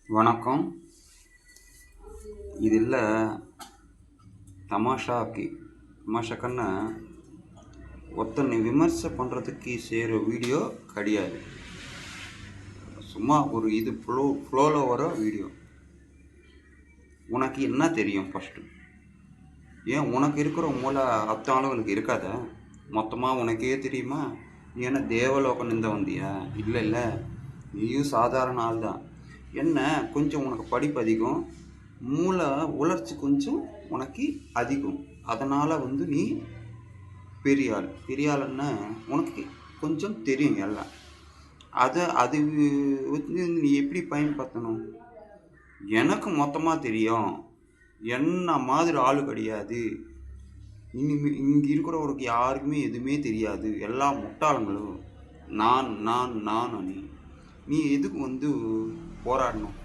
வணக்கம். இதில் தமாஷாக்கன்னா ஒருத்தனை விமர்சை பண்ணுறதுக்கு செய்கிற வீடியோ கிடையாது. சும்மா ஒரு இது ஃப்ளோவில் வர வீடியோ. உனக்கு என்ன தெரியும் ஃபஸ்ட்டு? ஏன் உனக்கு இருக்கிற மூளை அத்த ஆளுங்களுக்கு இருக்காத? மொத்தமாக உனக்கே தெரியுமா? நீ என்ன தேவலோகம் நின்ற வந்தியா? இல்லை, நீயும் சாதாரண ஆள் தான். என்ன கொஞ்சம் உனக்கு படிப்பு அதிகம், மூளை உணர்ச்சி கொஞ்சம் உனக்கு அதிகம். அதனால் நீ பெரிய ஆளுன்னா உனக்கு கொஞ்சம் தெரியும் எல்லாம். அது நீ எப்படி பயன்படுத்தணும்? எனக்கு மொத்தமாக தெரியும், என்ன மாதிரி ஆள் கிடையாது, இங்கே இருக்கிறவருக்கு யாருக்குமே எதுவுமே தெரியாது, எல்லா முட்டாளங்களும் நான் நீ எதுக்கு போராடணும்?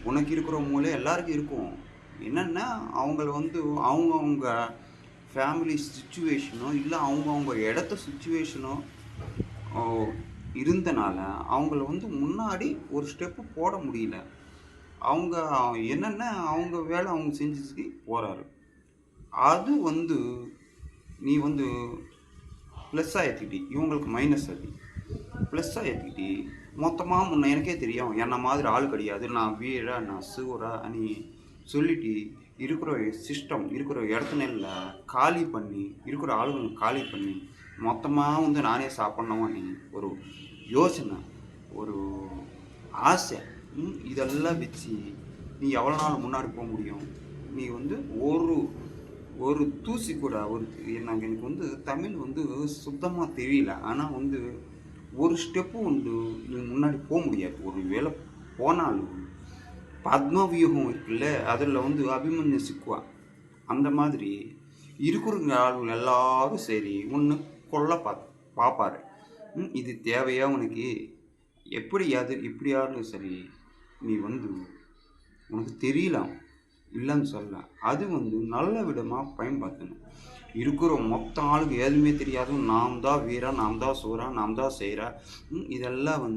உனக்கு இருக்கிற மூளை எல்லாருக்கும் இருக்கும். என்னென்னா அவங்கவுங்க ஃபேமிலி சுச்சுவேஷனோ இல்லை அவங்கவுங்க இடத்த சுச்சுவேஷனோ இருந்தனால அவங்கள முன்னாடி ஒரு ஸ்டெப்பு போட முடியல. அவங்க என்னென்ன அவங்க வேலை அவங்க செஞ்சுட்டு போகிறாரு. அது நீ ப்ளஸ்ஸாக ஏற்றிக்கிட்டி, இவங்களுக்கு மைனஸ் அது ப்ளஸ்ஸாக ஏற்றிக்கிட்டி. மொத்தமாக முன்ன எனக்கே தெரியும், என்ன மாதிரி ஆள் கிடையாது, நான் வீரா நான் சிவரா நீ சொல்லிட்டு இருக்கிற சிஸ்டம் இருக்கிற இடத்துல காலி பண்ணி இருக்கிற ஆளுங்களை காலி பண்ணி மொத்தமாக நானே சாப்பிட்ணவன் நீ ஒரு யோசனை, ஒரு ஆசை, இதெல்லாம் வச்சு நீ எவ்வளோ நாள் முன்னாடி போக முடியும்? நீ ஒரு தூசி கூட எனக்கு தமிழ் சுத்தமாக தெரியல. ஆனால் ஒரு ஸ்டெப்பு நீ முன்னாடி போக முடியாது. ஒரு வேளை போனாலும் பத்மவியூகம் இருக்குல்ல, அதில் அபிமன்யு சிக்குவா. அந்த மாதிரி இருக்கிற ஆளுங்க எல்லாரும் சரி ஒன்று கொல்ல பார்ப்பாரு. இது தேவையா உனக்கு? எப்படியாலும் சரி நீ உனக்கு தெரியலாம், இல்லைன்னு சொல்ல. அது நல்ல விதமாக பயன்படுத்தணும். இருக்கிற மொத்த ஆளுக்கு எதுவுமே தெரியாது, நாம் தான் வீரா, நாம் தான் சூறா, நாம் தான் செய்கிறா, இதெல்லாம்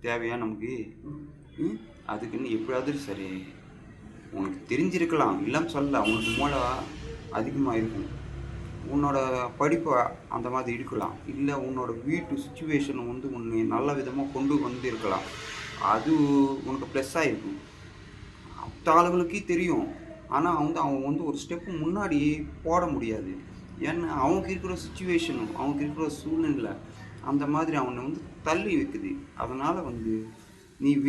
தேவையா நமக்கு? அதுக்குன்னு எப்படியாவது சரி உனக்கு தெரிஞ்சிருக்கலாம், இல்லைன்னு சொல்ல. உனக்கு மூளை அதிகமாக இருக்கும், உன்னோட படிப்பை அந்த மாதிரி இருக்கலாம், இல்லை உன்னோட வீட்டு சுச்சுவேஷனை உன்னை நல்ல விதமாக கொண்டு இருக்கலாம். அது உனக்கு ப்ளஸ்ஸாக இருக்கும். மற்ற ஆளுகளுக்கே தெரியும், ஆனால் அவன் ஒரு ஸ்டெப்பு முன்னாடி போட முடியாது. ஏன்னா அவங்க இருக்கிற சுச்சுவேஷனும் அவங்க இருக்கிற சூழ்நிலை அந்த மாதிரி அவனை தள்ளி வைக்குது. அதனால் நீ